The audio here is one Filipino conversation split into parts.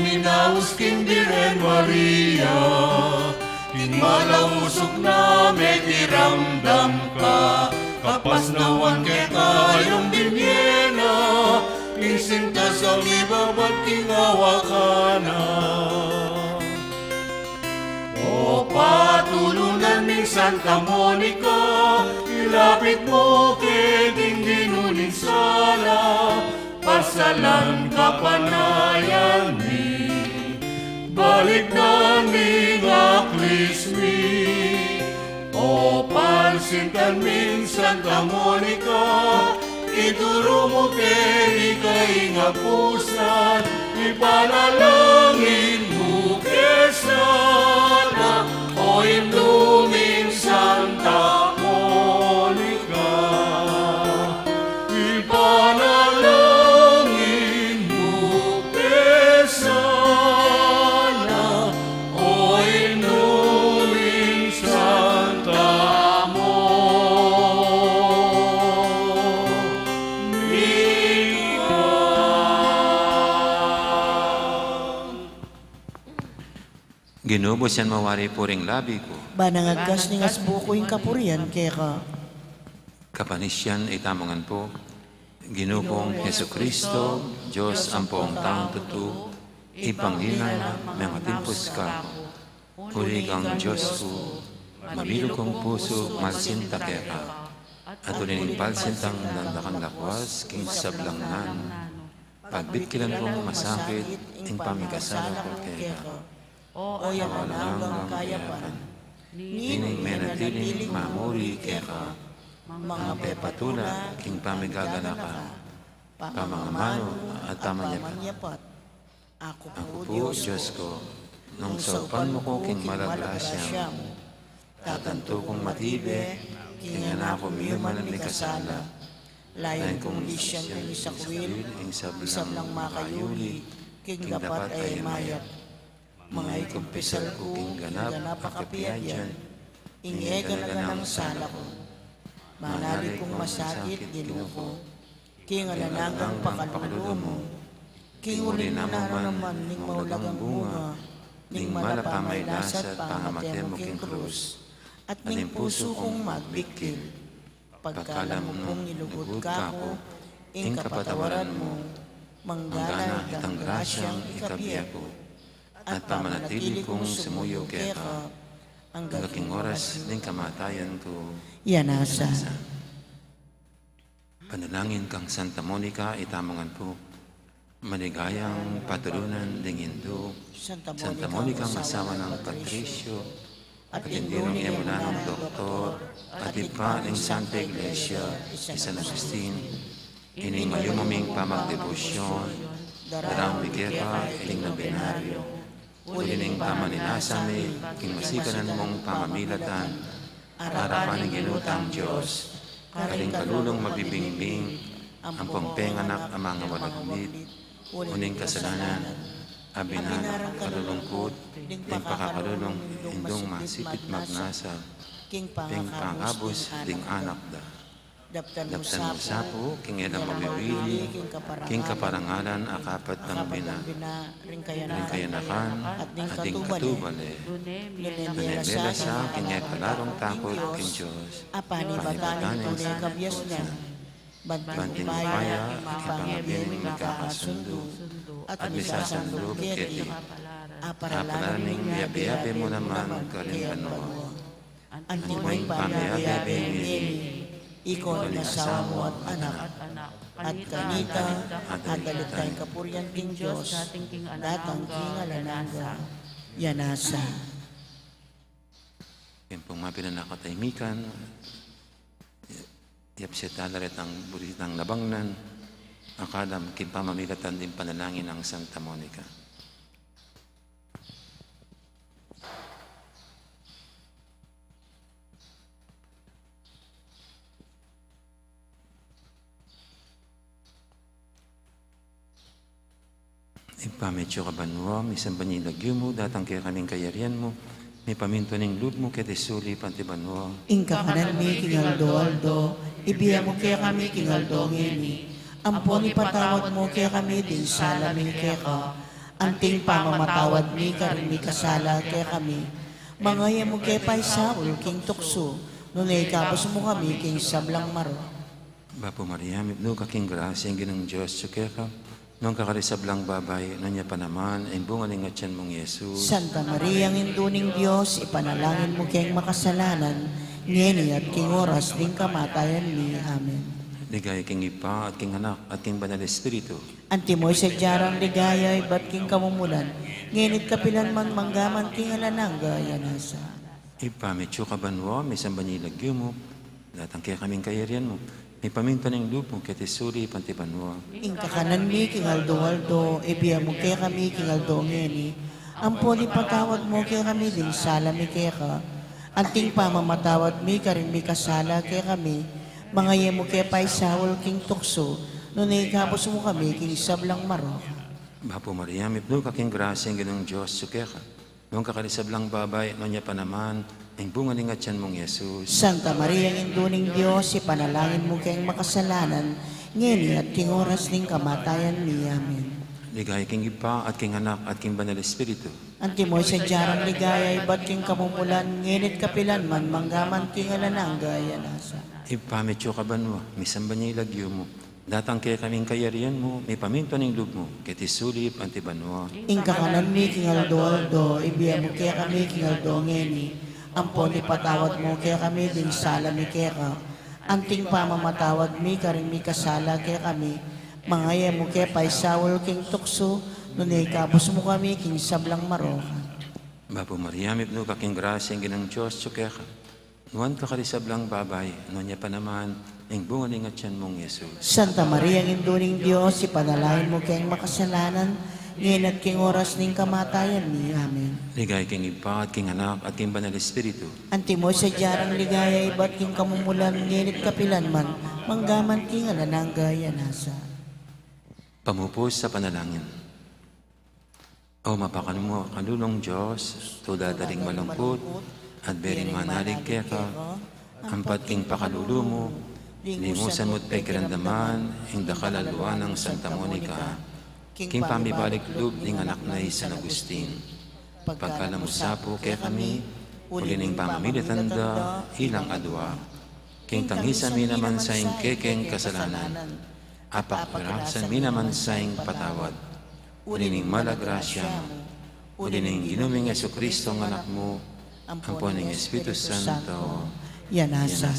minaus king Birhen Maria, king malausok na may iramdam ka, kapasnawan kay kayong binyena, isinta sa libabat king awakana. O patulunan ni Santa Monica, ilapit mo kay dingdinunin sala, pasalan kapanayan mi, balik na ni nga Krismi. O pansintan min Santa Monica, ituro mo kay ikay nga pusan, ipanalangin mo kay sana, o induming Santa Monica. Ipanalangin mo kay sana, o induming Santa Ginubos yan mawari puring labi ko. Banangagkas ni ngas buko yung kapurian kaya ka. Kapanisyan itamangan po. Ginupong Heso Kristo, Diyos ang poong taong tutu, ipanghinan mga timpos ka. Uli kang Diyos ko, mabilo kong puso, malsinta kaya ka. At ulining palsintang landakang lakwas, king sablangnan. Pagbitkilan kong masakit, ing pamikasala ko kaya ka. O yan ang kayapan. Nining menatiling mamuri kaya ka. Mga Pepatula, king pamigagana ka. Pamangamano at tamanyapat. Ako Ako po, po, Diyos ko, nung saupan mo ko king malagrasya mo, tatanto kong matibe, king anako miyuman ang likasala, layan kong isyan ng isakwil, ing sablang makayuli, king dapat ay mayat, mga ikumpisal ko king ganap akapiadyan, ing egan ng sala ko, manalig kong masakit ginuko, king alanangang pakalulo mo, king uli naman ning maulagang bunga, ning malapamay lasat pangamate mo king krus, at ning puso kong magbikil, pagkalam mong nilugod ka ko, ing kapatawaran mo, manggana itang grasyang ikabiya ko, at pamanatili kong sumuyo kaya ka, ang gaking oras ning kamatayan ko. Yanasa. Panalangin kang Santa Monica, itamangan po. Maligayang patulunan ding Indo, Santa Monica masawa ng Patricio, at tindirong emula ng doktor, at ipa ng Santa Iglesia, San Agustin, ining mayumaming pamagdebosyon, darang bigera, ining na binaryo, ulining pamaninasami, king masikanan mong pamamilatan, harapan ng ginutang Diyos, kaling kalulong mabibingbing, ang pongpenganak ang mga walagmit, uning kasalanan, abinarang kalulungkot, ding pakakalulong, indong masipit magnasa, king pangabos, ding anak da. Daptan mo sapo, king edang mabibili, king kaparangalan, akapat ng ringkayanakan, at ding katubale. Tunebela sa, king ekalarong takot, king Diyos. Apani batanin tunay kabyas niya. Banting upaya, ipangabining magkakasundo, at misasando keti. Apalaning yabi-yabi mo naman kalimbanuwa. Antimay pamiyabi mili, ikaw na asawa at anak, at kanita, at dalitay kapurian king Diyos, datang kingalananga, yanasa. Yan pong mapinanakatahimikan, yapsitalaret ang bulit ng nabangnan, akadam kimpamamilatan din panalangin ng Santa Monica. Ipamedyo ka banwa, isang banilagyo mo, datang kaya kaming kayarian mo, may paminto ng loob mo, kaya desuli, panti banwa. Ingka kanan mi kingaldo-aldo, ibiya mo kaya kami kingaldo ngini. Ampon ipatawad mo kaya kami din salami kaya ka. Anting pamamatawad mi karin mi kasala kaya kami. Mga mo kay Paisawol, king tukso, nunay kapos mo kami, king sablang maro. Bapo Maria, mipno kaking grasya ang ginang Diyos, sukeka, nung kakarisablang babay, nanya pa naman, ay bunga ng atyan mong Yesus. Santa Maria, ang induning Diyos, ipanalangin mo kayong makasalanan, ngeni at king oras, ding kamatayan ni. Amen. Ligaya king ipa at king anak at king banal espiritu. Antimoy sa diyarang ligaya, ibat king kamumulan, ngenit kapilan man manggaman king alanangga, yanasa. Ipa, medyo kabanwa, may sambanyilag mo, datang kaya kaming kayarian mo, may paminta ng lupo, kaya tisuri, pantibanwa. Ingka kanan mi, king aldo, ibiya mo kaya kami, king aldo ngeni, ampon ipatawad mo kaya kami, ding sala mi kaya ka, anting pamamatawad mi, karin mi kasala kaya kami, mga yemo kaya Paisawol, king tukso, nunay kapos mo kami, king sablang maro. Bapo Maria, mipno kaking grasya ang ginang Diyos, sukeka, nung kakarisablang babay, nanya pa naman, ang bunga ng atyan mong Yesus. Santa Maria, ang induning Diyos, ipanalangin mo kayong makasalanan, ngeni at king oras ning kamatayan ni. Amen. Ligaya king ipa at king anak at king banal espiritu. Antimoy sa diyarang ligaya, ibat king kamumulan, ngenit kapilan man, manggaman king alanangga, yanasa. Ipa, medyo kabanwa, may sambanyilag mo, datang kaya kaming kayarian mo, may paminta ng loob mo, kaya tisuri, pantibanwa. Ingka kanan mi, king aldo, ibiya mo kaya kami, king aldo ngeni, ampon ipatawad mo kaya kami, din sala mi kaya ka, anting pamamatawad mi, karing mi kasala kaya kami, mga mo kaya Paisawol, king tukso, nunay kapos mo kami, king sablang maro. Bapo Maria, mipno kaking grasya ang ginang Diyos, sukeka, nuwan kakarisablang babay, nuwan pa naman, ang bunga ng atyan mong Yesus. Santa Maria, ang induning Diyos, ipanalangin mo kayong makasalanan, ngayon at king oras ning kamatayan ni. Amen. Ligaya king ipa at king anak at king banal espiritu. Antimoy sa diyarang ligaya, ibat king kamumulan, ngenit kapilan man, manggaman king alanangga, yanasa. Pamupos sa panalangin. O mapakan mo, kalulong Diyos, tudadaling malampot, at bering manalig kaya ka, ampat king pakalulo mo, limusan mo't pagkirandaman, ang dakalaluan ng Santa Monica, king pamibalik loob ng anak na San Agustin. Pagkalamusapo kaya kami, uli ng pamamilitanda, ilang adwa, king tangisan mi naman sa ing kekeng kasalanan, apakparasan mi naman sa ing patawad, uli ng malagrasya mo, uli ng ginuming Jesucristo ang anak mo, ampon ng Espiritu Santo, yanasa.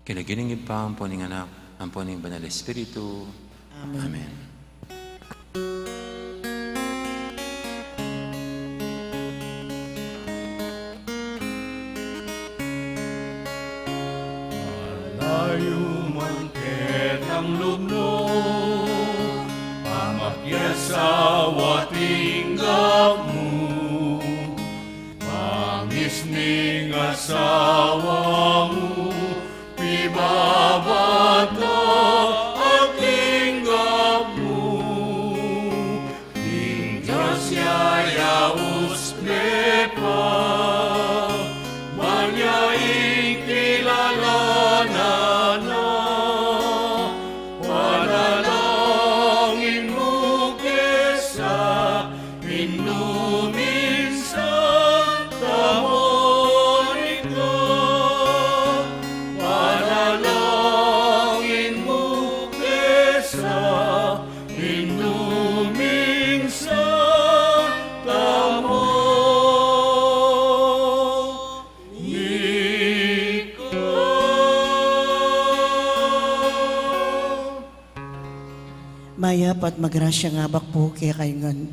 Kinagining ipa, ampon ng anak, ampon ng banal Espiritu. Amen. Malayo man ketang lubno, pamakyat sa watinggap mo, pangisning asawa mo, pibabata at tinggap mo, ingrasya yaus mepa, manyaing kilalanan na, panalangin mo kesa inumin Santa Monica, panalangin mo kesa inumin Santa Monica. Mayap at magrasya nga bakpo kaya kaingan.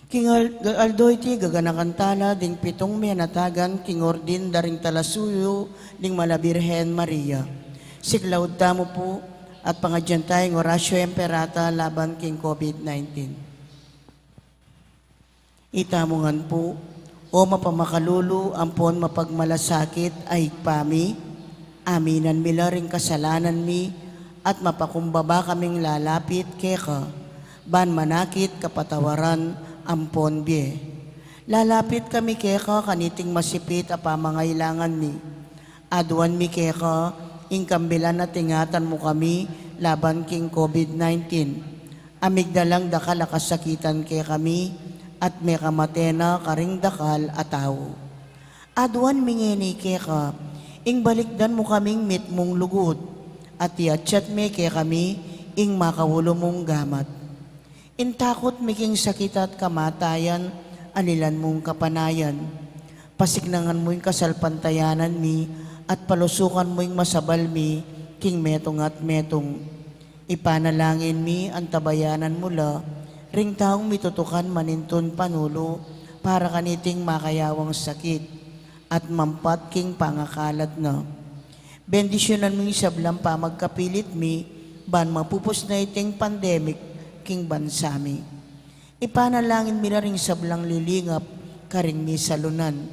King Aldo iti gaganakan tala, ding pitong mianatagan, King Ordin daring talasuyo, ding Malabirhen Maria. Siklaud tamo po, at pangadyan tayong Orasyo Emperata laban King COVID-19. Itamungan po, o mapamakalulu, ampon mapagmalasakit ay pami, aminan mila ring kasalanan mi, at mapakumbaba kaming lalapit keka, ban manakit kapatawaran, ampon bie. Lalapit kami keka kaniting masipit a pamangailangan mi. Aduan mi keka, ingkambilan na tingatan mo kami laban king COVID-19. Amigdalang dakal akasakitan kay kami, at may kamatena karing dakal ataw. Aduan mingeni kay ka, ing balikdan mo kaming mit mong lugod, at iatsyat me kay kami, ing makawulo mong gamat. Intakot miking sakit at kamatayan, anilan mong kapanayan. Pasignangan mo yung kasalpantayanan mi, at palusukan mo yung masabal mi, king metong at metong. Ipanalangin mi ang tabayanan mula, ring taong mitutukan maninton panulo, para kaniting makayawang sakit, at mampat king pangakalat na. Bendisyonan mo yung sablang pamagkapilit mi, ban mapupos na iting pandemic, king bansami. Ipanalangin mi na ring sablang lilingap, karing mi salunan.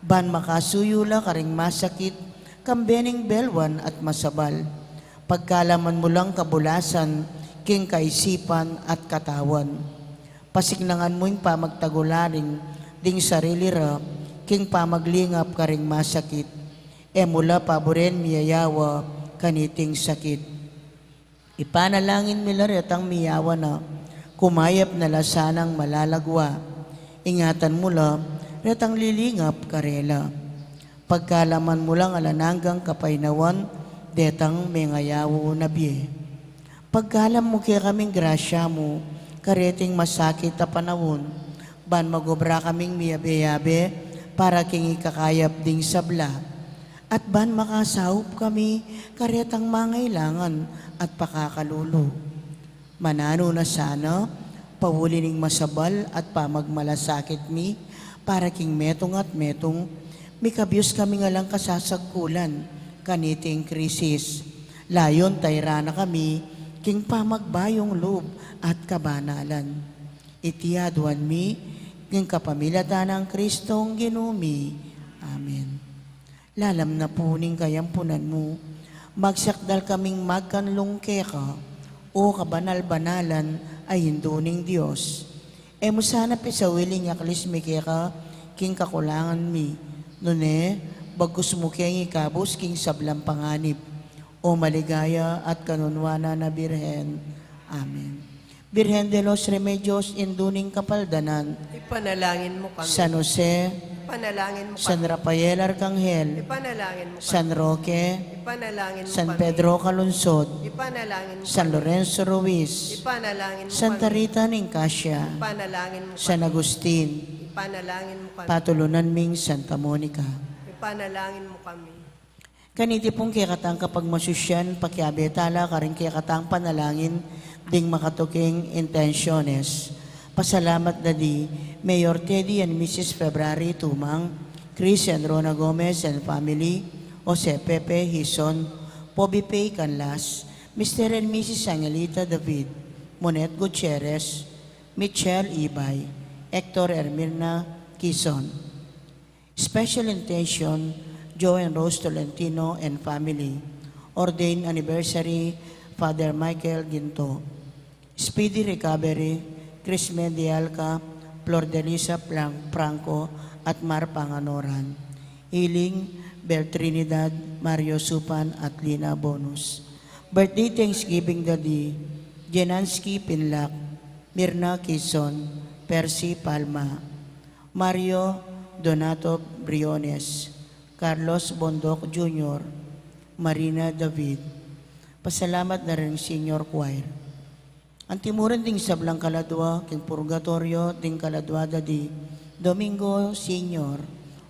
Ban makasuyula karing masakit, kambening belwan at masabal. Pagkalaman mo lang kabulasan, king kaisipan at katawan. Pasignangan mo yung pamagtagularing, ding sarili ra, king pamaglingap karing masakit. E mula paboren miyayawa, kaniting sakit. Ipanalangin nila retang miyawa na, kumayap na lasanang malalagwa. Ingatan mo lang, retang lilingap karela. Pagkalaman mo lang alananggang kapainawan, detang mengayawo na biye. Pagkalam mo kaya kaming grasya mo, kareting masakit na panahon, ban magobra kaming miyabe-yabe, para king ikakayap ding sabla. At ban makasahop kami, karetang mangailangan at pakakalulo. Manano na sana, pawulining masabal at pamagmalasakit mi, para king metong at metong, mikabyos kami nga lang kasasagkulan, kaniting krisis. Layon tayrana kami, king pamagbayong loob at kabanalan. Itiadwan mi, king kapamilatan ng Kristong ginumi. Amen. Lalam na puning kayampunan mo, magsakdal kaming magkanlong keka, o kabanal-banalan ay hinduning Diyos. E mo sana pisawiling aklis mi keka, king kakulangan mi, nune, bagus mo keng ikabos king sablang panganib, o maligaya at kanunwana na Birhen. Amen. Birhen de los Remedios, induning kapaldanan, Ipanalangin mo kami. San Jose, Ipanalangin mo San kami. Rafael Arcangel, Ipanalangin mo kami. San Roque, Ipanalangin mo San kami. Pedro Calunsod, Ipanalangin mo San kami. Lorenzo Ruiz, Ipanalangin mo Santa kami. Rita Nicasia, Ipanalangin mo San kami. Agustin, Ipanalangin mo kami. Patulunan Ming Santa Monica. Ipanalangin mo kami. Kaniti pong kikatang kapag masusyan, pakiabetala ka rin kikatang panalangin, ding makatuking intensyones. Pasalamat na di, Mayor Teddy and Mrs. February Tumang, Chris and Rona Gomez and family, Jose Pepe Hison, Poby Pay Canlas, Mr. and Mrs. Angelita David, Monet Gutierrez, Michelle Ibay, Hector Ermirna Quezon. Special intention, Joe and Rose Tolentino and family. Ordained anniversary, Father Michael Ginto. Speedy recovery, Chris Medialca, Flor de Lisa Franco, at Mar Panganoran. Healing, Bel Trinidad, Mario Supan, at Lina Bonus. Birthday Thanksgiving Daddy, Jenansky Pinlac, Mirna Quezon, Percy Palma, Mario Donato Briones, Carlos Bondok Jr., Marina David. Pasalamat na rin Senior Choir. Ang timuran ding sablang kaladwa, king purgatorio ding kaladwa dadi, Domingo Senior,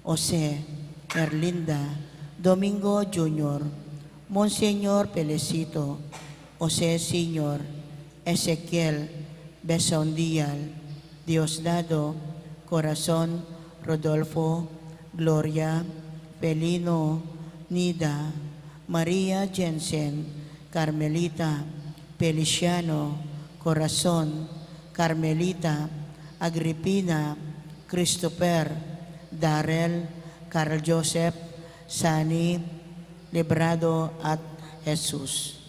Jose, Erlinda, Domingo Jr., Monseñor Pelecito, Jose Senior, Ezequiel, Besondial, Diosdado, Corazon, Rodolfo, Gloria, Pelino, Nida, Maria Jensen, Carmelita, Feliciano, Corazon, Carmelita, Agripina, Christopher, Darrell, Carl Joseph, Sani, Librado at Jesus.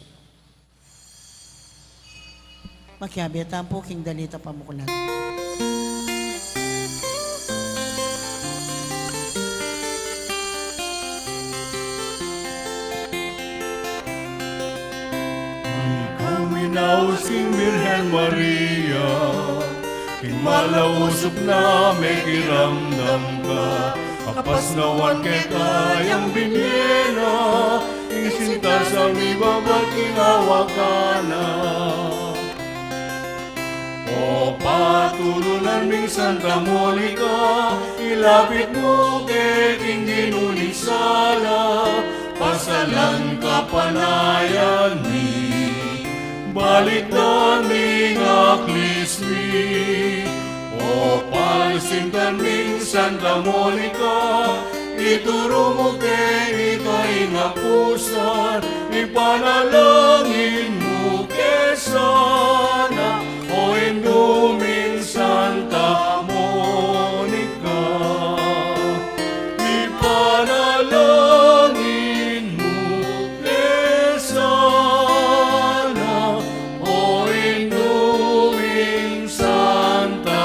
Makiabiatan po king dalita pamukulan. Kami Hinaus king Birhen Maria, king malausop na may kiramdam ka, kapas nawan kay kayang binyena, king sinta sa mibabat king awakana. O patulunan ming Santa Monica, ilapit mo kay king ginunisala, pasalan ka panayan mi, balik naming aklismi. O palsintan ming Santa Monica, ituro mo kay ikay nga pusan, ipanalangin mo kay sana, o induming Santa Monica. Ipanalangin mo kay sana, o induming Santa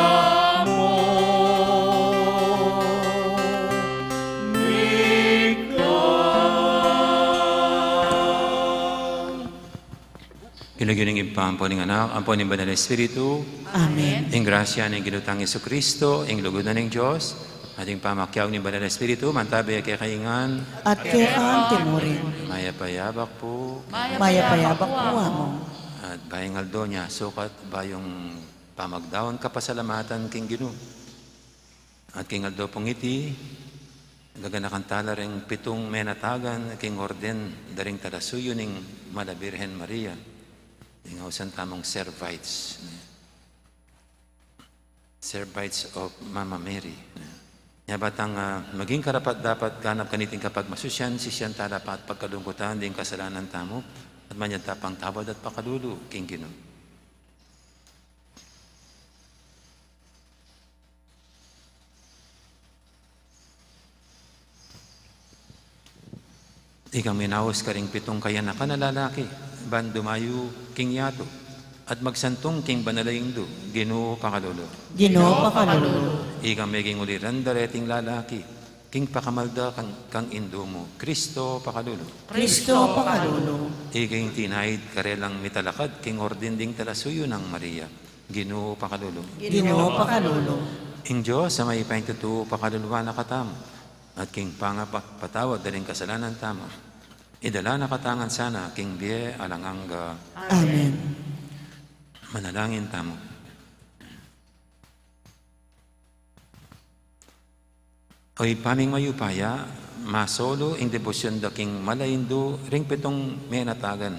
Ilagyan ng impampo ng anak, ang po ng Banal na Espiritu, Amen. ang grasya ng ginutang Yesu Kristo, ang lugod na ng Diyos, ating pamakyaw ng Banal na Espiritu, mantabay kay kaingan, At kay Antemorin, mayapayabak po, mayapayabak po among. at bayang aldo niya, sukat bayong pamagdaon kapasalamatan king Ginu. At king aldo pong iti, gaganakan tala ring pitong menatagan, king orden, daring talasuyo ning Malabirhen Maria. Ingausan tamong Servites. Servites of Mama Mary. Yabatang maging karapat dapat ganap kaniting kapag masusyan, sisyan talapat pagkalungkutan din kasalanan tamo, at manyad tapang tawad at pakalulu, king Gino. Ikang minawas ka ring pitong kaya na kanalalaki, ban dumayo king yato, at magsantong king banalayingdo, Ginoo pakalulu. Ginoo pakalulu. Ikang meging uliran dareting lalaki, king pakamalda kang indo mo, Kristo pakalulu. Kristo pakalulu. Ikang tinahid karelang mitalakad, king orden ding talasuyo ng Maria, Ginoo pakalulu. Ginoo pakalulu. Ing Diyos sa may paintutu pakaluluwa na katam, at king pangapatawad daling kasalanan tama. Idala na katangan sana, king Bie alangangga. Amen. Manalangin tamo. Oy paming mayupaya, masolo ing debosyon da king malayndo ring pitong menatagan.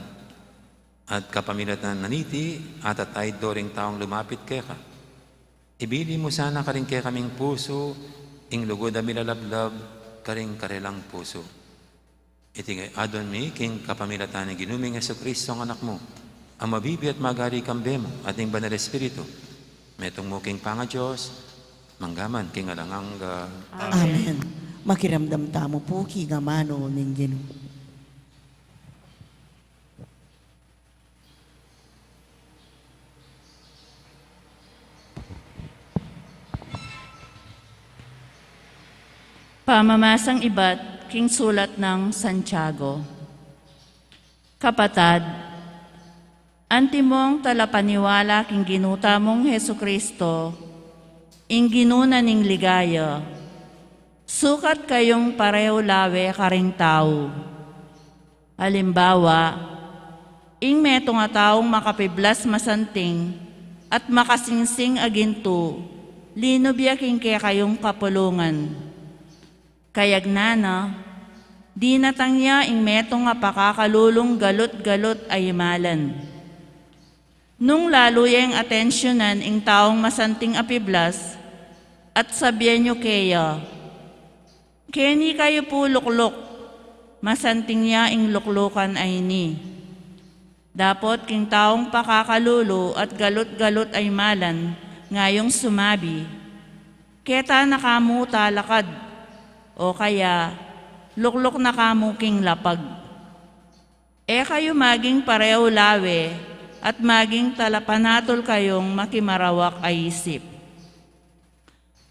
At kapamilatan naniti, at atay do ring taong lumapit keka. Ibili mo sana karing kaya kaming puso, ing lugod na milalablab, karing karelang puso. Itingay adon mi, king kapamilatan ni ginuming Yesu Kristo ang anak mo, ang mabibi at magari kambe mo, ating Banal Espiritu, metong mo king panga Diyos, manggaman king alangangga. Amen. Makiramdam tamo po kigamano ning Ginoo. Pamamasang iba't king sulat ng Santiago. Kapatad, antimong talapaniwala king ginuta mong Hesu Kristo, ing ginuna ning ligaya, sukat kayong pareho lawe karing tao. Halimbawa, ing meto nga taong makapiblas masanting at makasingsing aginto, linubya king kaya kayong kapulungan. Kayag nana, di natangya ing meto nga pakakalulong galot-galot ay malan. Nung lalo yung atensyonan ing taong masanting apiblas, at sabihan nyo kaya, keni kayo po luklok, masanting niya ing luklukan ay ni. Dapot king taong pakakalulo at galot-galot ay malan, ngayong sumabi, keta nakamuta lakad, o kaya, luklok na kamuking lapag. E kayo maging pareho lawe, at maging talapanatol kayong makimarawak ay isip.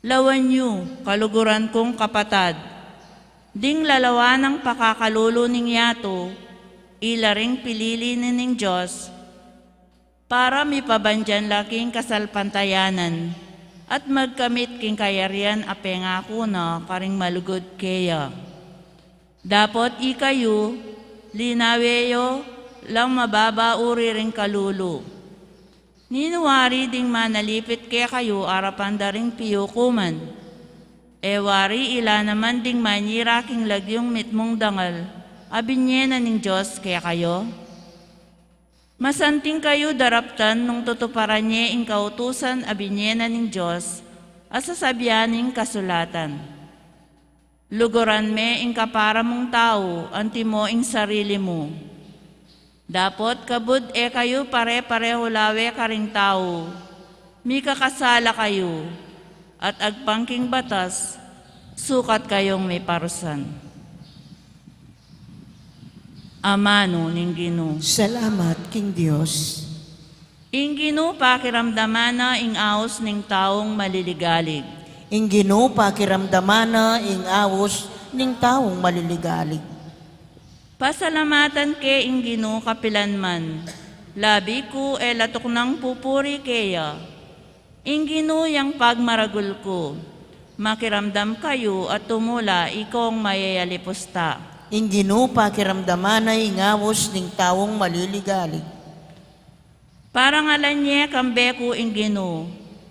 Lawan nyo, kaluguran kong kapatad, ding lalawa ng pakakalulo ning yato, ilaring pilili ning Diyos, para mipabandyan laking kasalpantayanan, at magkamit king kayarian apengako na karing malugod keya. Dapot ikayo, linaweyo, lang mababa uri ring kalulu. Ninuwari ding manalipit kaya kayo arapan daring piyukuman. Ewari ila naman ding maniraking lagyong mitmong dangal, abinyena ning Diyos kaya kayo. Masanting kayo daraptan nung tutuparan niya ing kautusan abinyena ning Diyos, asasabyaning kasulatan. Luguran me ing kapara mong tao, anti mo ing sarili mo. Dapot kabud kayo pare-pareho lawe karing tao, mi kakasala kayo, at agpangking batas, sukat kayong may parusan. Amano ning Ginoo. Salamat, King Diyos. Ing Ginoo pakiramdaman na ing aos ning taong maliligalig. Ing Ginoo pakiramdamana ing awos ning taong maliligalig. Pasalamatan ke ing Ginoo kapilanman. Labi ko latok ng pupuri keya. Ing Ginoo yang pagmaragul ko. Makiramdam kayo at tumula ikong mayayalipusta. Ing Ginoo pakiramdamana ing awos ning taong maliligalig. Parang alanye kambe ko ing Ginoo.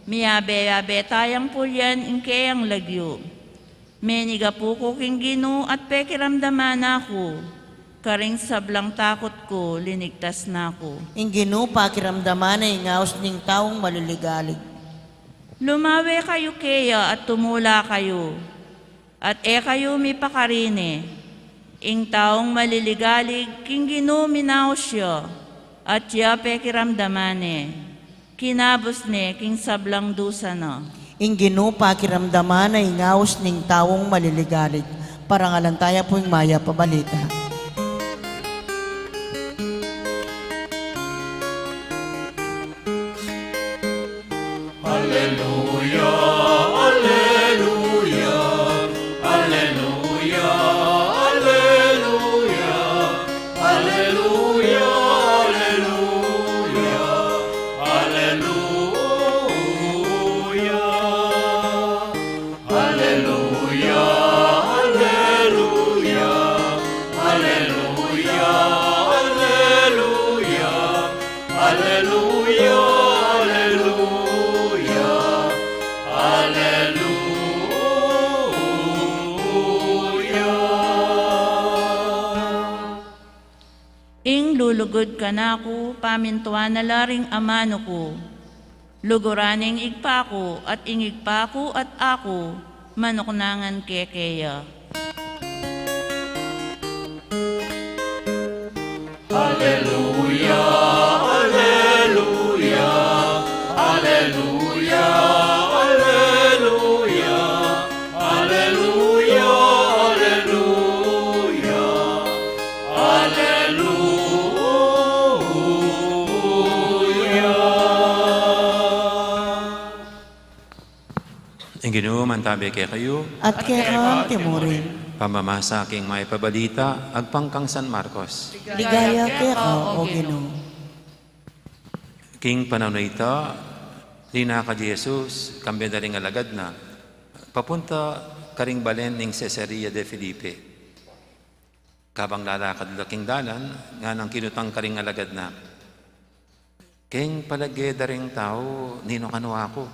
Miyabe-yabe tayang pulyan ing kayang lagyo. Meniga po ko king Ginoo at pekiramdaman ako. Karing sablang takot ko, linigtas na ako. Ing Ginoo pakiramdamana ing awos ning taong maliligalig. Lumawe kayo kaya at tumula kayo. At kayo mipakarine. Ing taong maliligalig, king Ginoo minaos siya. At siya pekiramdamane. Kinabos ne, king sablang dusa na. Ing Ginoo pakiramdamana ing awos ning taong maliligalig. Parangalan tayo po ing maya pabalita. Alleluia, alleluia, alleluia, alleluia, alleluia, alleluia, alleluia, alleluia, alleluia, alleluia, alleluia, alleluia. Ing lulugod ka na ko, pamintuan na laring amano ko. Luguraning igpa ko, at ingigpa ko at ako, manuknangan kekeya. Alleluia, alleluia, alleluia, alleluia, alleluia, alleluia, alleluia. Ang Ginoo mantabi kay kayo, At kaya timurin. pamamasa king may pabalita, agpangkang San Marcos. Ligaya kaya o Ginoo. King panahon ita, linaka di Jesus, kambya na rin alagad na, papunta karing balen ning Caesarea de Filipe. Kabang lalakad laking dalan, nga nang kinutang karing alagad na, King palagi daring tao, nino kano ako.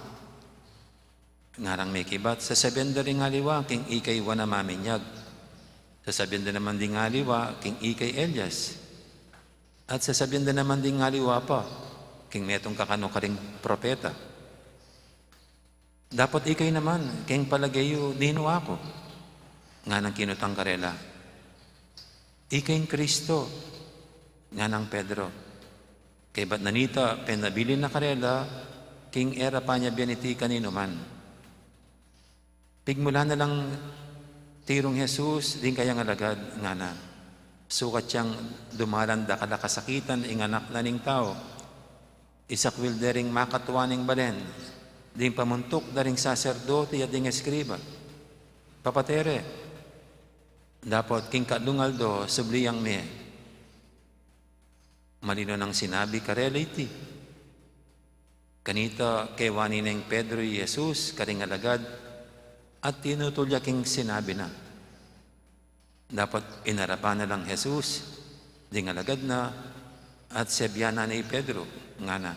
Ngarang may kibat, sasabihan da rin aliwa, king ikay wana maminyag. Sasabihan da naman ding aliwa, king ikay Elias. At sasabihan da naman ding aliwa pa, king metong kakano ka ring propeta. Dapat ikay naman, king palagayo, nino ako. Nga nang kinutang karela. Ikay Kristo, nga nang Pedro. Kay ba't nanita, penabilin na karela, king era pa niya biyaniti kanino man. Pigmula na lang tirong Jesus, din kayang alagad nga na. Sukat siyang dumalanda kada kasakitan, ing anak na ning tao. Isakwil dering makatuwaning balen, din pamuntok daring saserdote at ding eskriba. Papatere, dapat king kadungaldo, subliyang me. Malino nang sinabi karela iti. Kanita kay wanineng Pedro y Jesus, karing alagad, at tinutulya king sinabi na, dapat inarapan na lang Jesus, ding alagad na, at sebiyana ni Pedro, nga na,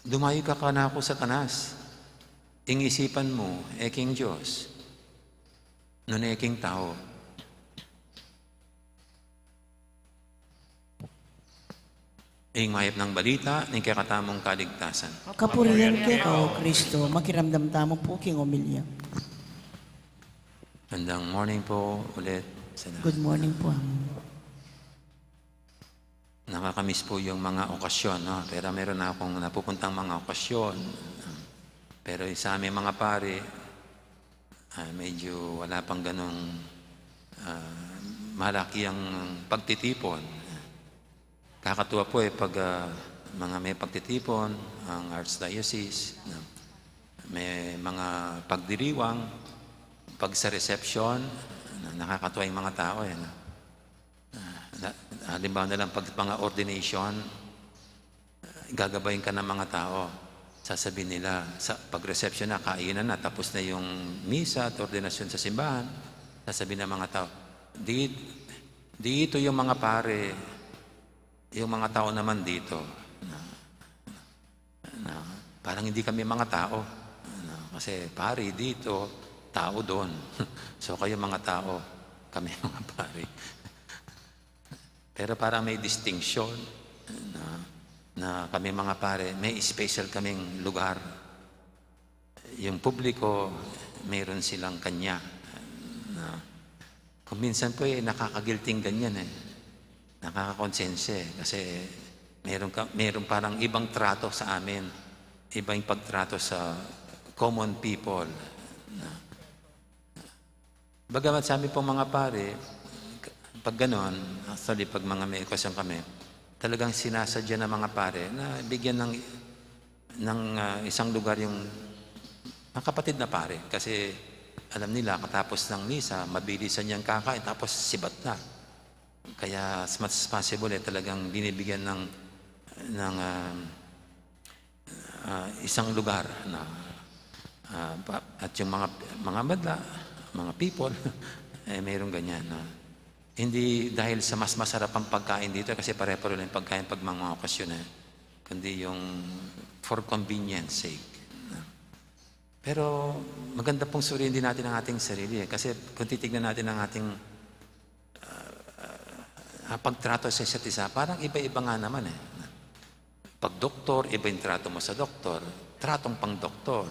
dumayo ka na ako sa tanas, ingisipan mo, eking Diyos, nun eking tao. Ing mayap ng balita, ng kakatamong kaligtasan. Kapurihan kay Kao Kristo, makiramdam tamo po king umilya. Gandang morning po ulit sa lahat. Good morning po. Nakakamiss po yung mga okasyon, no? Pero meron na akong napupuntang mga okasyon. Pero sa aming mga pare, medyo wala pang ganong malaki ang pagtitipon. Kakatuwa po pag mga may pagtitipon, ang Archdiocese, may mga pagdiriwang, pag sa reception, nakakatuwa yung mga tao. Halimbawa na lang pag mga ordination, gagabayin ka ng mga tao. Sasabihin nila, pag reception na, kainan na, tapos na yung misa at ordinasyon sa simbahan, sasabihin ng mga tao, dito yung mga pare, yung mga tao naman dito, parang hindi kami mga tao. Kasi pare dito, tao doon. So kayo mga tao, kami mga pare. Pero parang may distinction na kami mga pare, may special kaming lugar. Yung publiko, mayroon silang kanya. Kung minsan po nakakagilting ganyan nakakakonsensya kasi mayroon parang ibang trato sa amin, ibang pagtrato sa common people. Bagamat sa amin pong mga pare, pag ganon, actually pag mga may okasyon kami, talagang sinasadya ng mga pare na bigyan ng isang lugar yung kapatid na pare. Kasi alam nila, katapos ng misa, mabilisan niyang kakain, tapos sibat na. Kaya as much as possible, talagang binibigyan ng isang lugar na at yung mga madla, mga people, mayroong ganyan. Hindi dahil sa mas masarap ang pagkain dito, kasi pare-pare lang yung pagkain pag mga okasyon, kundi yung for convenience sake. Pero maganda pong suriin din natin ang ating sarili, kasi kung titignan natin ang ating pagtrato sa isa't isa, parang iba-iba nga naman Pag doktor, iba yung trato mo sa doktor, tratong pang doktor.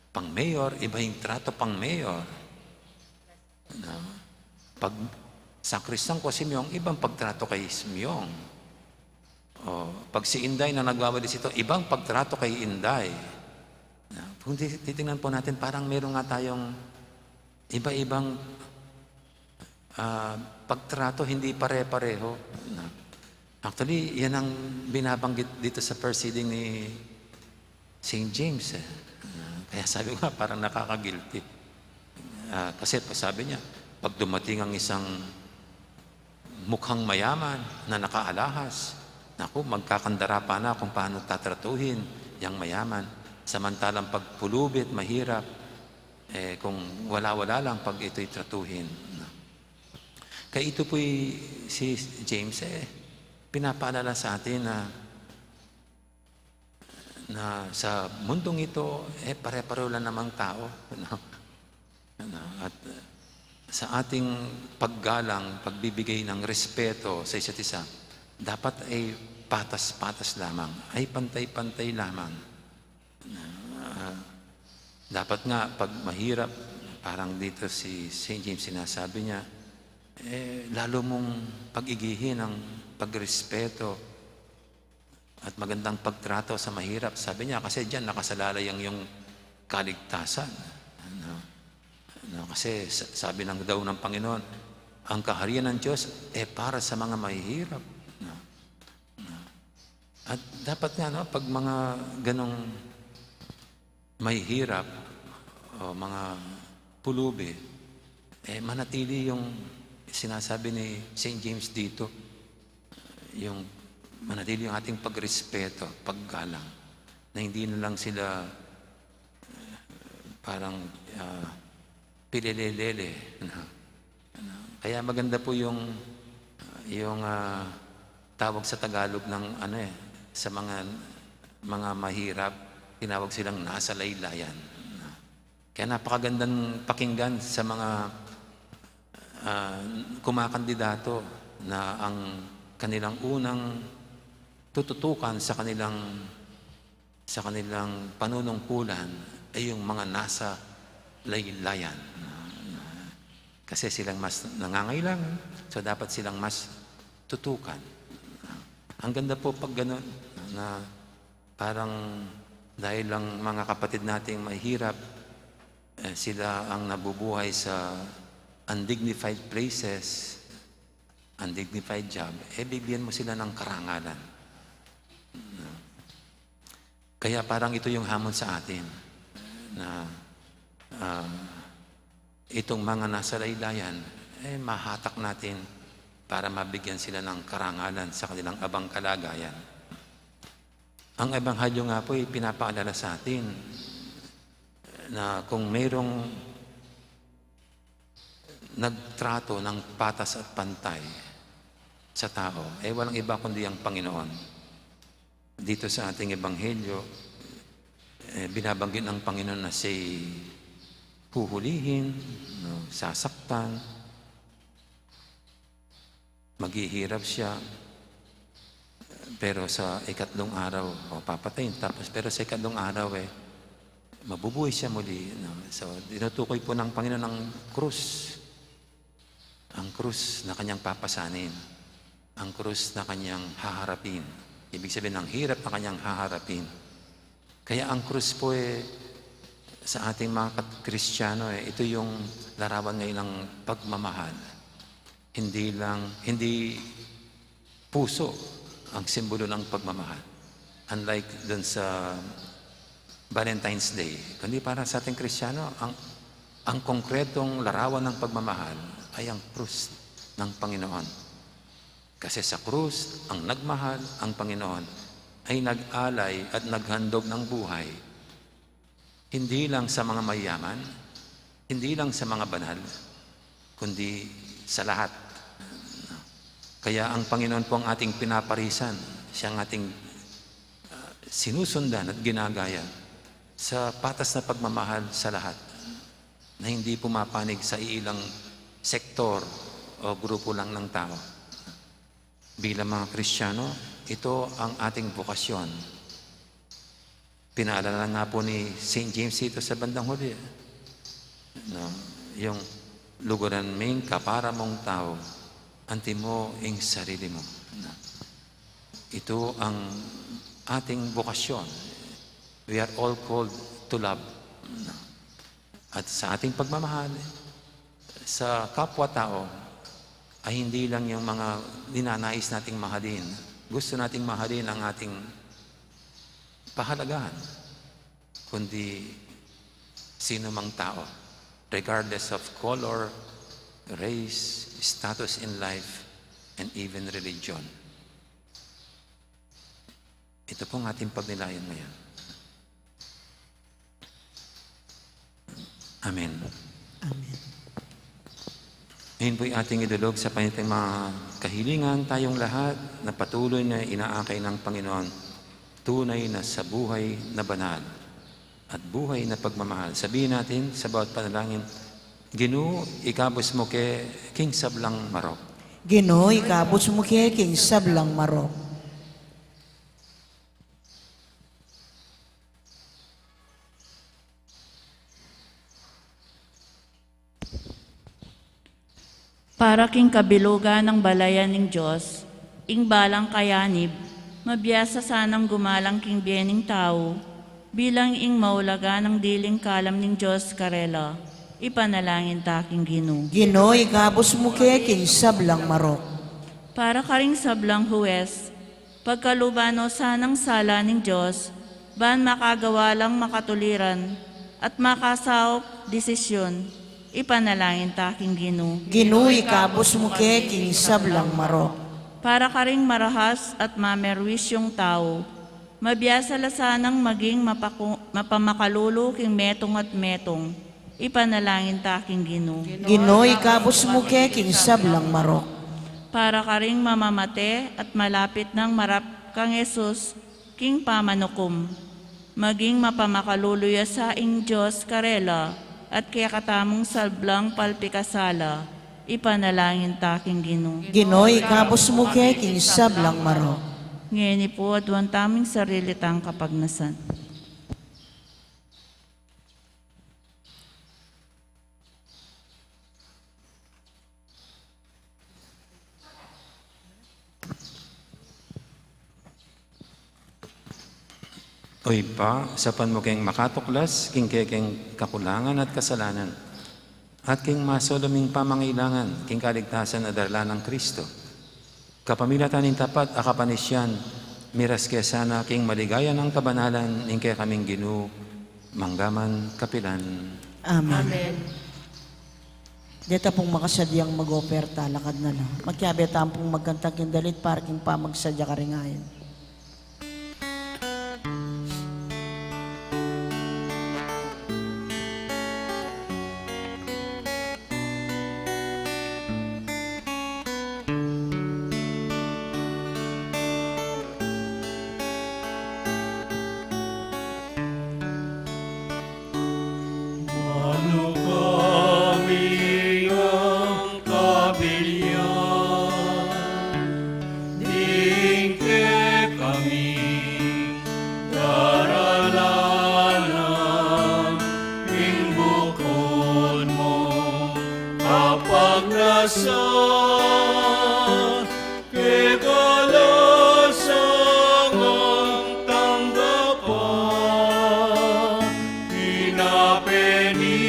Pang mayor, iba yung trato pang mayor. Pag sakristan ko si Myong, ibang pagtrato kay Myong. Pag si Inday na nagwawalis ito, ibang pagtrato kay Inday. Kung titingnan po natin, parang meron nga tayong iba-ibang pagtrato, hindi pare-pareho. Actually, yan ang binabanggit dito sa first reading ni St. James. Kaya sabi ko parang nakaka-guilty. Kasi sabi niya, pag dumating ang isang mukhang mayaman na nakaalahas, naku, magkakandara pa na kung paano tatratuhin yung mayaman. Samantalang pag pulubit, mahirap, kung wala-wala lang pag ito'y tratuhin. Kaya ito po'y si James, pinapaalala sa atin na sa mundong ito, pare-pareho lang namang tao. At sa ating paggalang, pagbibigay ng respeto sa isa't isa, dapat ay patas-patas lamang, ay pantay-pantay lamang. Dapat nga, pag mahirap, parang dito si St. James sinasabi niya, lalo mong pag-igihin ang pagrespeto at magandang pagtrato sa mahirap. Sabi niya, kasi diyan nakasalalay ang iyong kaligtasan. Kasi sabi daw ng Panginoon, ang kaharian ng Diyos para sa mga mahihirap. At dapat nga, pag mga ganong mahihirap o mga pulubi, manatili yung sinasabi ni St. James dito, yung manatili yung ating pagrespeto, paggalang, na hindi na lang sila parang pilelelele. Kaya maganda po yung tawag sa Tagalog ng sa mga mahirap, tinawag silang nasa laylayan. Kaya napakagandang pakinggan sa mga kumakandidato na ang kanilang unang tututukan sa kanilang panunungkulan ay yung mga nasa laylayan. Kasi silang mas nangangailangan, so dapat silang mas tutukan. Ang ganda po pag gano'n, na parang dahil lang mga kapatid nating mahirap, sila ang nabubuhay sa undignified places, undignified job, bigyan mo sila ng karangalan. Kaya parang ito yung hamon sa atin, na itong mga nasa laylayan, mahatak natin para mabigyan sila ng karangalan sa kanilang abang kalagayan. Ang Ebanghelyo nga po ay pinapaalala sa atin na kung mayroong nagtrato ng patas at pantay sa tao, walang iba kundi ang Panginoon. Dito sa ating Ebanghelyo, binabanggit ng Panginoon na siya'y huhulihin, sasaktan, maghihirap siya, pero sa ikatlong araw, papatayin. Pero sa ikatlong araw, mabubuhay siya muli. So, dinutukoy po ng Panginoon ang krus. Ang krus na kanyang papasanin. Ang krus na kanyang haharapin. Ibig sabihin, ang hirap na kanyang haharapin. Kaya ang krus po sa ating mga Kristiyano, ito yung larawan ngayon ng pagmamahal. Hindi puso ang simbolo ng pagmamahal. Unlike dun sa Valentine's Day, kundi para sa ating Kristiyano, ang konkretong larawan ng pagmamahal ay ang krus ng Panginoon. Kasi sa krus, ang nagmahal, ang Panginoon, ay nag-alay at naghandog ng buhay. Hindi lang sa mga mayaman, hindi lang sa mga banal, kundi sa lahat. Kaya ang Panginoon po ang ating pinaparisan, siya ang ating sinusundan at ginagaya sa patas na pagmamahal sa lahat, na hindi pumapanig sa ilang sektor o grupo lang ng tao. Bilang mga Kristiyano, ito ang ating vokasyon. Pinaalala nga po ni St. James ito sa bandang huli. Yung luguran ming kapara mong tao, anti mo ing sarili mo. Ito ang ating vokasyon. We are all called to love. At sa ating pagmamahal, sa kapwa-tao, ay hindi lang yung mga ninanais nating mahalin. Gusto nating mahalin ang ating pahalagahan, kundi sino mang tao, regardless of color, race, status in life, and even religion. Ito pong ating pagnilayan ngayon. Amen. Amen. Ngayon po'y ating idulog sa paniting mga kahilingan, tayong lahat na patuloy na inaakay ng Panginoon, tunay na sa buhay na banal at buhay na pagmamahal. Sabihin natin sa bawat panalangin, Ginoo, ikabos mo ke King Sablang Marok. Ginoo, ikabos mo kay King Sablang Marok. Para king kabilugan ng balayan ng Diyos, ing balang kayanib, mabiyasa sanang gumalang king biyening tao, bilang ing maulaga ng diling kalam ng Diyos karela, ipanalangin taking Ginoo. Ginoo, ikabos mo kay King Sablang Marok. Para karing sablang huwes, pagkalubano sanang sala ng Diyos, ban makagawa lang makatuliran, at makasaop desisyon, ipanalangin taking Ginoo. Ginoo, ikabos mo kay King Sablang Marok. para ka ring marahas at mamerwis yung tao. Mabiyasa lasanang maging mapamakalulu king metong at metong. Ipanalangin ta king Ginoo. Ginoy kabus mo king sablang marok. Para ka ring mamamate at malapit ng marap kang Yesus, king pamanukom. Maging mapamakaluluya sa ing Diyos karela at kaya katamong salblang palpikasala. Ipanalangin ta king Ginoo. Ginoy kabus mo king sablang marok. Ngayon po at duwan taming sarili tang kapagnasan. Oy pa, sapan mo keng makatuklas, king kekeng kakulangan at kasalanan, at king masoloming pamangailangan, king kaligtasan na darla ng Kristo. Kapamilatan ng tapat, akapanisyan, miras kaya sana king maligaya ng kabanalan, ning kaya kaming Ginoo, manggaman kapilan. Amen. Dito pong makasadyang mag-operta, lakad na lang. Magkiyabeta pong magkantag yung dalit, parking pa magsadya karingayan. Ano kami ang kabilyan, dingke kami daralanan, ingbukod mo kapag nasa kekalasang ang tanggapan, pinapeni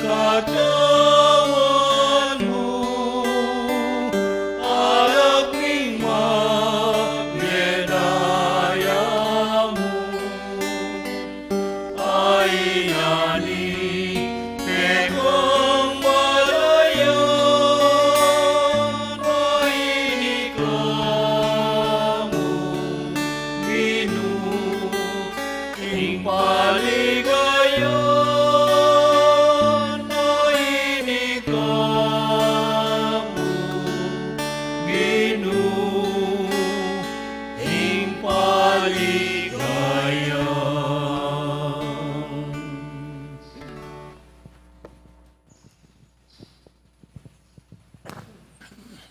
katawan mo, alak ning magdedaya mo, ay nani kekong malayan, ay ikaw mo, Ginoo, ing paligayan, ay ikaw mo, Ginoo, ing paligayan.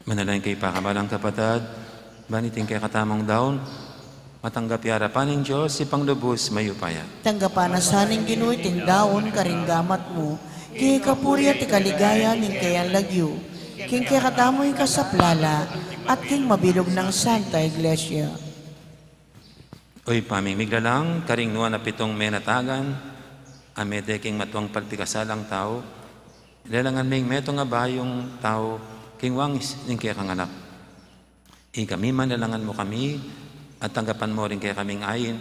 Manalangin kay pakabalang kapatad, baniting kay katamang daon, matanggap yarapan ng Diyos, si Panglubos mayupaya. Tanggapan na saning Ginoo ting daon karinggamat mo, kay kapuri at ikaligaya ning kayang lagyo, king kaya katamoy kasaplala, at king mabilog ng Santa Iglesia. Oy paming miglalang, karing nuwa na pitong menatagan, amede king matuang palpikasalang tao, ilalangan ming meto nga bayong tao, king wangis ning kaya kang anak. Kami manalangan mo kami, at tanggapan mo rin kaya kaming ayin,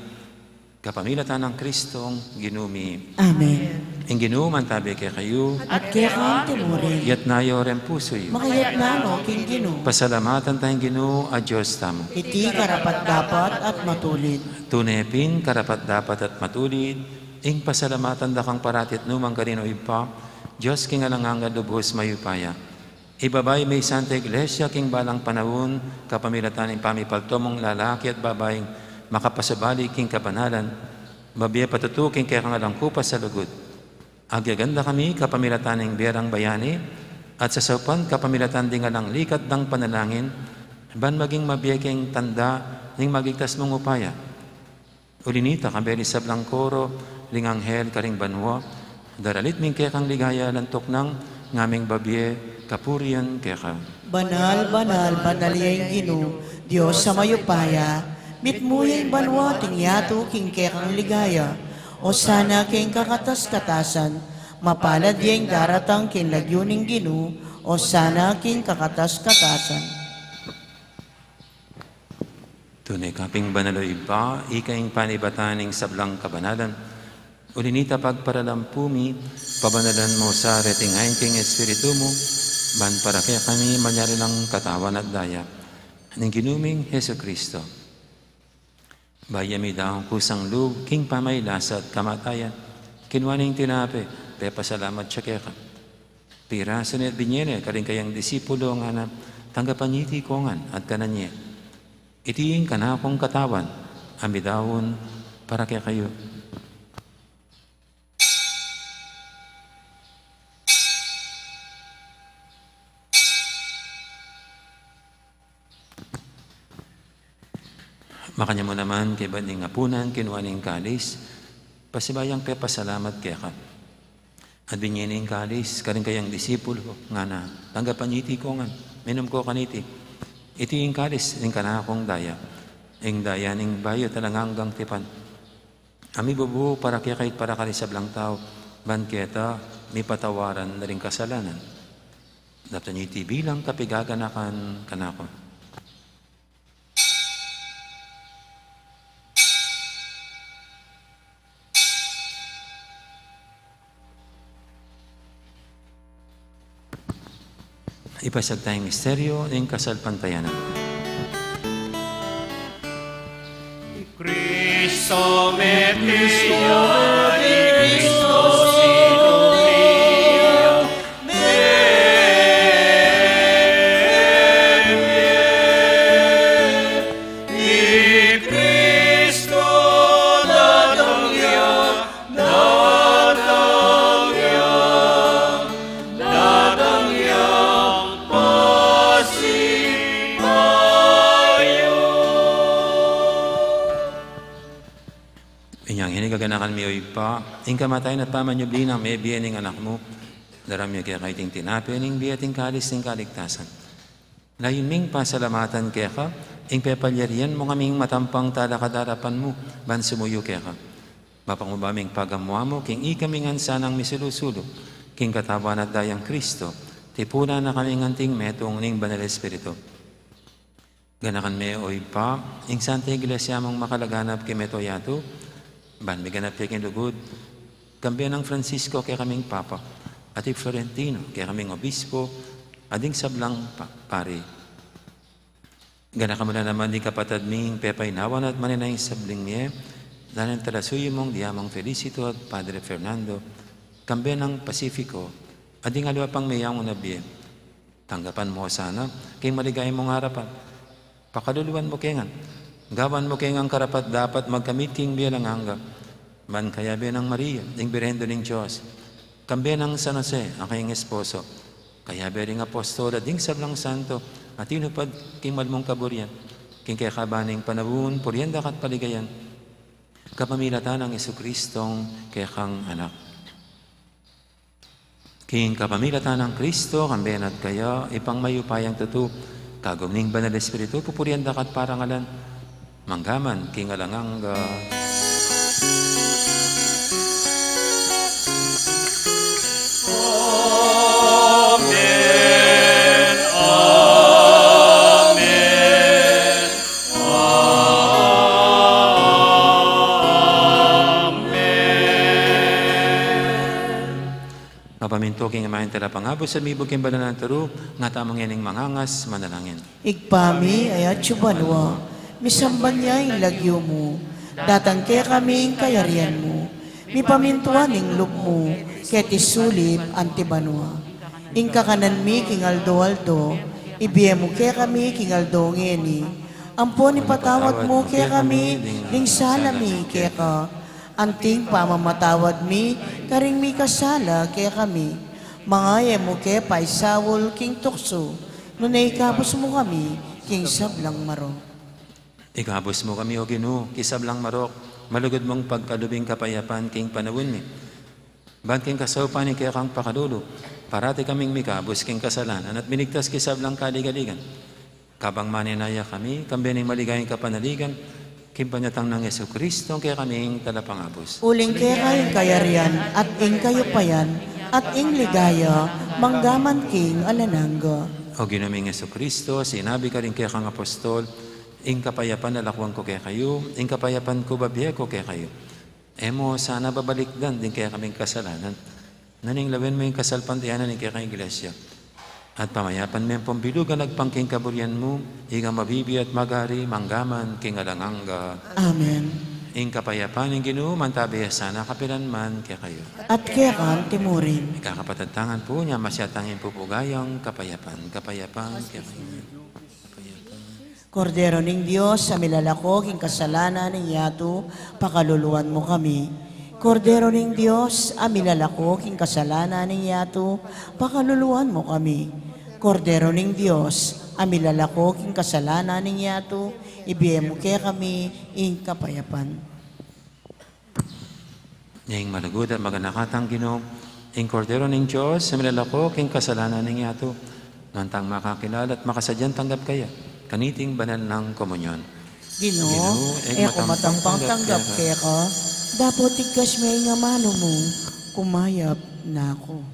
kapamilatan ng Kristong ginumi. Amen. Ing ginuman tabi kaya kayo, At kaya kang timurin, yat nayo rin puso yun. makayat na no, king Ginoo, Pasalamatan tayong Ginoo, a Diyos tamo. iti karapat dapat at matulid. Tunepin, karapat dapat at matulid, ing pasalamatan da kang paratit numang kanino ipa, Diyos king alanganga lubos mayupaya. Ibabay may Santa Iglesia king balang panahon, kapamilatan ng pamipaltomong lalaki at babaeng makapasabali king kabanalan, babiya patutuking kaya kang alangkupas sa lugod. Agyaganda kami kapamilatan ng berang bayani, at sa saupan kapamilatan din alang likat ng panalangin, ban maging mabiyaking tanda ning magigtas mong upaya. Ulinita kambeli sa Blancoro, linganghel karing banwa, daralit ming kaya kang ligaya lantok ng ngaming babye, kapurian kaya ka. Banal, banal, banal yung Ginoo, Diyos sa mayupaya, mitmuyay banwa tingyato king kaya kang ligaya, o sana king kakatas-katasan, mapalad yung daratang king lagyuning Ginoo, o sana king kakatas-katasan. Tunay kaping banalo iba, ikaing panibataning sablang kabanalan, ulinita pagparalampumi, pabanalan mo sa retingayin king espiritu mo, ban para kaya kami manyari ng katawan at daya. ng ginuming Heso Kristo. Bayami daw kusang lug, king pamaylasa at kamatayan, kinwaning tinape, pasalamat siya keka. Pira sunit binyene, karing kayang disipulo nga na tanggapan niya tikongan at kananye. Itiing kanakong katawan, amidawon para kaya kayo. Makanya mo naman kay banding apunan, kinuaning kalis, pasibayang pasalamat kaya ka. At binyining kalis, karing kayang disipulo, nga na, tanggapan iti ko nga, minum ko kaniti. Iti yung kalis, yung kanakong daya, yung daya ning bayo talanganggang tipan. Ami bubu para kaya kahit para kalisab lang tao, banketa, may patawaran na rin kasalanan. Dapat iti bilang kapigaganakan kanako. Ipasag tayong misteryo ng kasalpantayanan. Cristo me pia, di Cristo sinumia, me di Cristo datang ya, Inyang hinigaganakan mi oy pa, ing kamatayan at pamanyubli ng may biyening anak mo, daram niya kaya kaiting tinapi, ing biyating kalis ng kaligtasan. Layon ming pasalamatan kaya ka, ing pepalyarian mo kaming matampang talakadarapan mo, ban sumuyo kaya ka. Mapangubaming pagamuha mo, king ikaming ansanang misilusulo, king katawan at dayang Kristo, tipuna na kaming anting metong ning banal Espiritu. Ganakan me oy pa, ing Santa Iglesia mong makalaganap kay meto yato, ban may ganap kay lugod, kambiyan ng Francisco kay kaming Papa, at Florentino kay kaming Obispo, ading sablang pari. Ganakan mo na naman di kapatad ming pepaynawan at maninayang sabling niya, dahil ang talasuyo mong Diamang Felicito at Padre Fernando, kambiyan ng Pacifico, ading aliwa pang mayang unabye. Tanggapan mo sana, kay maligay mong harapan. Pakaluluan mo kengan. Gawan mo kengang karapat dapat magkamit king bilang hangga. Man kaya bilang Maria, ing birhendo ng Diyos. Kambiyan ng San Jose, ang kayong esposo. Kaya bilang apostol at ding sablang santo, at inupad king malmong kaburyan. King kaya kabaning panabun, puryanda kat paligayan. Kapamilatan ng Jesucristong kaya kang anak. King kapamilatan ng Kristo, kambiyan at kaya, ipang mayupayang tutu, kagumning banal Espiritu, pupuryanda kat parangalan, manggaman, king alanganga. Amen, amen, amen. Mapaminto king amahin tala pangabos sa mibog king banal ng taro, nga tamang yaning mangangas, manalangin. Igpami ay atsubanwa, misamban niya yung lagyo mo, datang kaya kaming kayarian mo, mi pamintuan ng loob mo, kaya tisulip antibanwa. Ing kakanan mi king aldo-aldo, ibiye mo kaya kami king aldo ngeni, ampon ipatawad mo kaya kami, ning salami kaya ka, anting pamamatawad mi, karing mi kasala kaya kami, mangaya mo kaya paisawol king tukso, nunay ikabos mo kami, king sablang maro. Ikabos mo kami o Ginoo, kisablang marok, malugod mong pagkalubing kapayapan king panawin ni. Ban king kasaupan ni kaya kang pakadulo, parati kaming mikabos king kasalanan at minigtas kisablang kaligaligan. Kabang maninaya kami, kambiyaning maligayang kapanaligan, king panyatang ng Jesucristo, kaya kaming talapangabos. Uling kaya kayong kayarian at ing kayo payan at ing ligaya manggaman king alanangga. O ginaming Jesucristo, sinabi ka rin kaya kang apostol, ing kapayapan nalakwang ko kaya kayo, ing kapayapan ko babiye ko kaya kayo. Emo, sana babalikdan din kaya kaming kasalanan. Naning lawin mo yung kasalpantiyanan ng kaya kang iglesia. At pamayapan mo yung pambilugan nagpangking kaburian mo, ika mabibi at magari, manggaman, king alanganga. Amen. Ing kapayapan ng Ginoo, mantabi sana kapilan man kaya kayo. At kaya kan timurin. Ikakapatatangan po niya, masyatangin po po gayang kapayapan kaya kayo. Kordero ning Diyos, sa milalakok, ing kasalanan ng yato, pakaluluan mo kami. Kordero ning Diyos, amilalakok, ing kasalanan ng yato, pakaluluan mo kami. Kordero ning Diyos, amilalakok, ing kasalanan ng yato, ibiyem mo kaya kami, ing kapayapan. Ing malagud at maganakatang Ginoo, ing kordero ng Diyos, sa milalakok, ing kasalanan ng yato, nantang makakilala at makasadyang tanggap kaya, kaniting banal ng komunyon. Ginoo, matampang tanggap kaya ka, dapat tigkas may nga mano mo, kumayap na ako.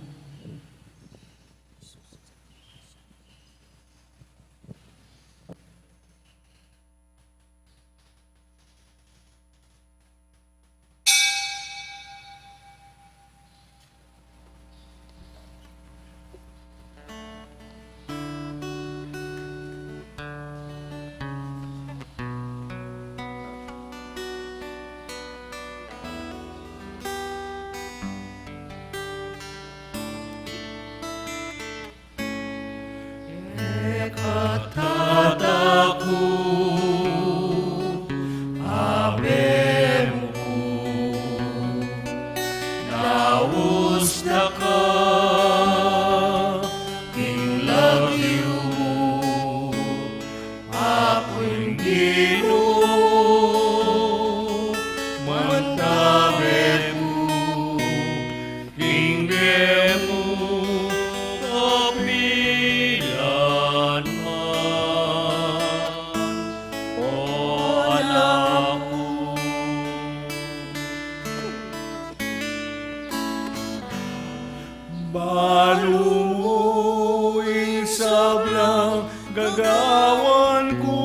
Balumuing sablang gagawan ko.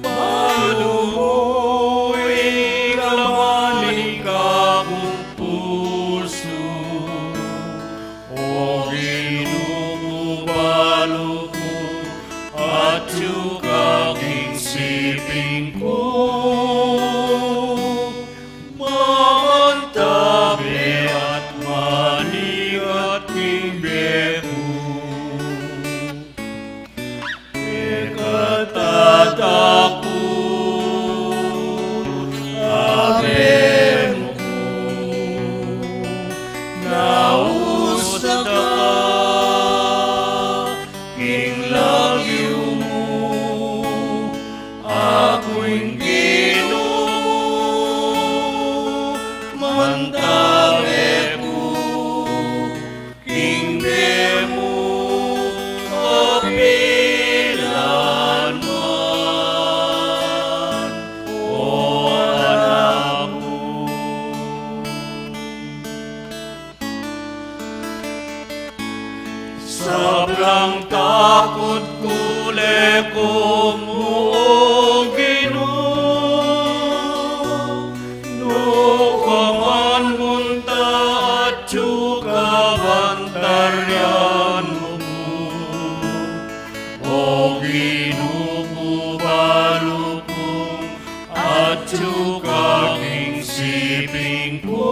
Balumuing kamaling kakong puso. O ginugubalo ko at yukaking siping ko. Mamantabi at manigat king beku. Ikatataku abem ko. Nausta ka king lagyo mo. Ako'y Ginoo, mantabi ko, king demo, kapilan man, o anak ko. Sobrang takot kule ko mo, Ginoo. No kaman munta at yuka bantaryan mo. O ginugubalo ko at yuka king siping ko.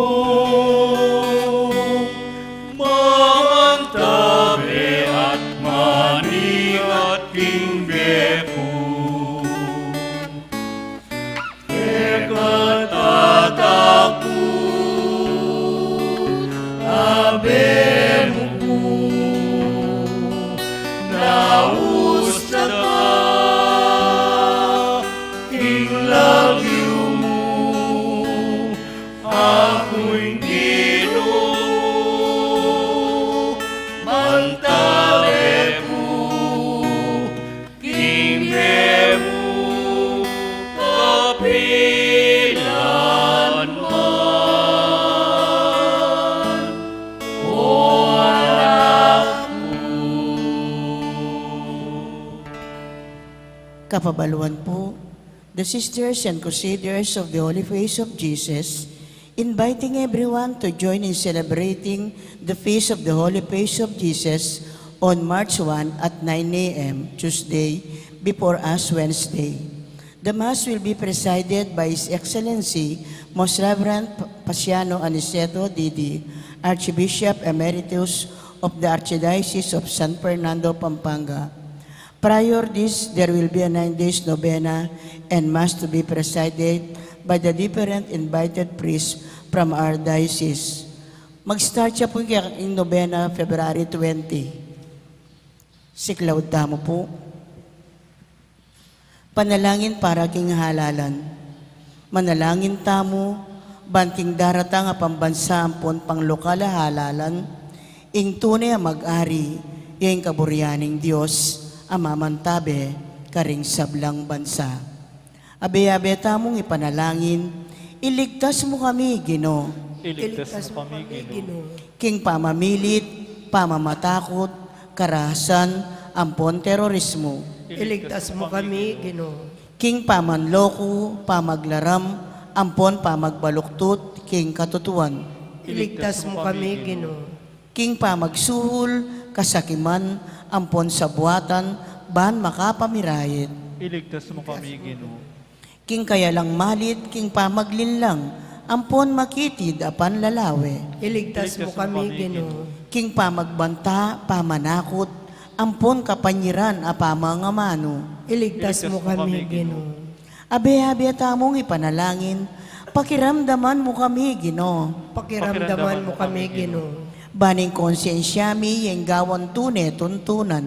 Mamantabi at manigat king beku. Ikatataku abem ko. Nausta ka king lagyo mo. Ako'y Ginoo, mantabi ko, king demo, kapilan man, o anak ko. Kapabaluan po, the sisters and crusaders of the Holy Face of Jesus, inviting everyone to join in celebrating the feast of the Holy Face of Jesus on March 1 at 9 a.m. Tuesday before Ash Wednesday. The Mass will be presided by His Excellency Most Reverend Pasiano Aniceto Didi, Archbishop Emeritus of the Archdiocese of San Fernando, Pampanga. Prior this, there will be a 9 days novena and Mass to be presided by the different invited priests from our diocese. Mag-start siya po yung novena February 20. Siklaw damo po. Panalangin para king halalan. Manalangin tamo, banting darata nga pambansa ampon pang lokal halalan, ing tunay mag-ari, yung kaburyaning Diyos, amamantabe, karing sablang bansa. Abe-abe tamong ipanalangin, iligtas mo kami, Ginoo. Iligtas mo kami, Ginoo. King pamamilit, pamamatakot, karahasan, ampon terorismo. Iligtas mo kami, Ginoo. King pamanloko, pamaglaram, ampon pamagbaluktut, king katutuan. Iligtas mo kami, Ginoo. King pamagsuhol, kasakiman, ampon sa buwatan, ban makapamirayit. Iligtas mo kami, Ginoo. King kaya lang malit, king pamaglinlang, ampon makitid apan lalawe. Iligtas mo kami, Ginoo. King pamagbanta, pamanakot, ampon kapanyiran apamangamano. Iligtas mo kami, Ginoo. Abe-abe tamong ipanalangin, pakiramdaman mo kami, Ginoo. Pakiramdaman mo kami, Ginoo. Baning konsensyami, yung gawan tune, tuntunan.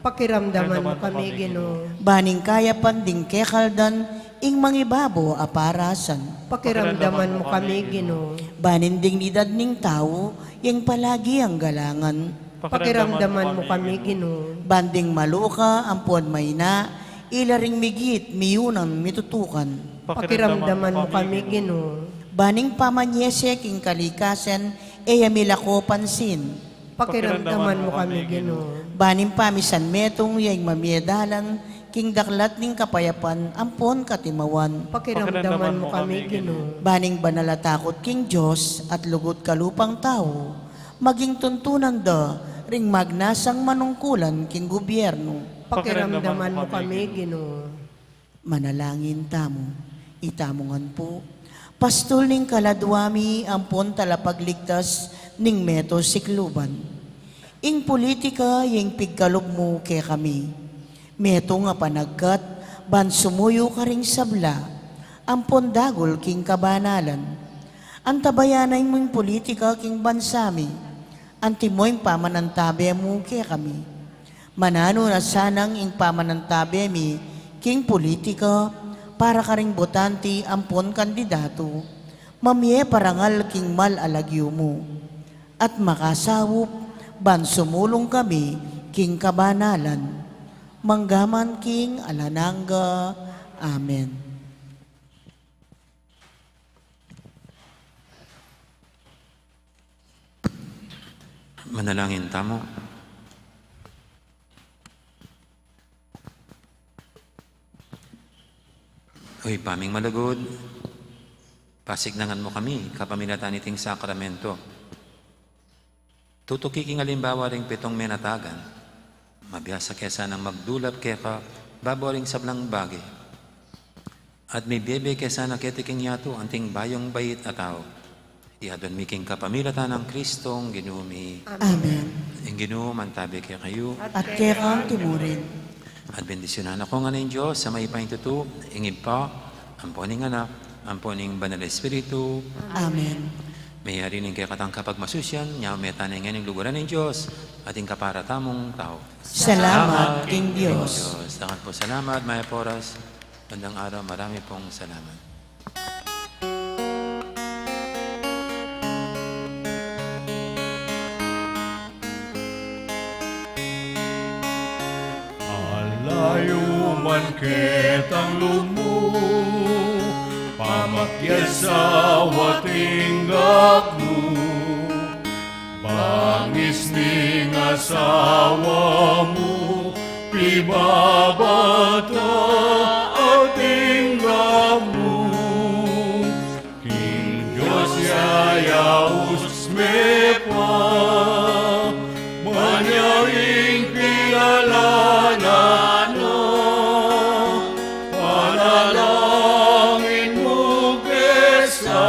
Pakiramdaman mo kami, Ginoo. Baning kaya panding kekaldan, ing mangibabo aparasan. Pakiramdaman mo kami, Ginoo. Banin dignidad ning tao, yung palagi ang galangan. Pakiramdaman mo kami, Ginoo. Banding maluka, ampon mayna, ilaring migit, miyunang mitutukan. Pakiramdaman mo kami, Ginoo. Baning pamanyesek, ing kalikasan, milako pansin. Pakiramdaman mo kami, Ginoo. Baning pamisan metong, yung mamiedalan, king daklat ning kapayapan, ampon katimawan. Pakiramdaman mo kami, Ginoo. Baning banalatakot king Diyos at lugot kalupang tao, maging tuntunan da, ring magnasang manungkulan king gobyerno. Pakiramdaman mo kami, Ginoo. Manalangin tamo, itamongan po. Pastol ning kaladwami, ampon talapagligtas ning meto sikluban. Ing politika, yung pigkalog mo kay kami. Meto nga panagkat, ban sumuyo ka ring sabla, ampon dagol king kabanalan. Antabayanay mong politika king bansami, antimoy pamanantabe mo kay kami. Manano na sanang ing pamanantabe mi, king politika, para ka ring botanti ampon kandidato, mamye parangal king mal alagyo mo. At makasawop, ban sumulong kami, king kabanalan. Manggaman king alananga. Amen. Manalangin tamo. Uy, paming malagod, pasignangan mo kami, kapamilatan iting sakramento. Tutukiking alimbawa ring pitong menatagan, mabiyasa kesa ng magdulap keka, babo ring sablang bagi. At may bebe kesa na ketiking yato, anting bayong bayit ataw. Iadon miking kapamilatan ng Kristong ginumi. Amen. Ang ginum, antabi kaya kayo. At kaya kang timurin. At bendisyonan ako nga ng Diyos sa may pahintuto, ingib pa, amponing anak, amponing banal espiritu. Amen. May harining kaya katang kapag masusyan, niya meta na ng luguran ng Diyos, ating kaparatamong tao. Salamat, King Diyos. Tangan po salamat, Maya Poras. Bandang araw, marami pong salamat. Alayo man kitang lumu, pamakyat sa watinggap mo. Bangis ning asawa mo, pibabata ating mo. King Diyos sa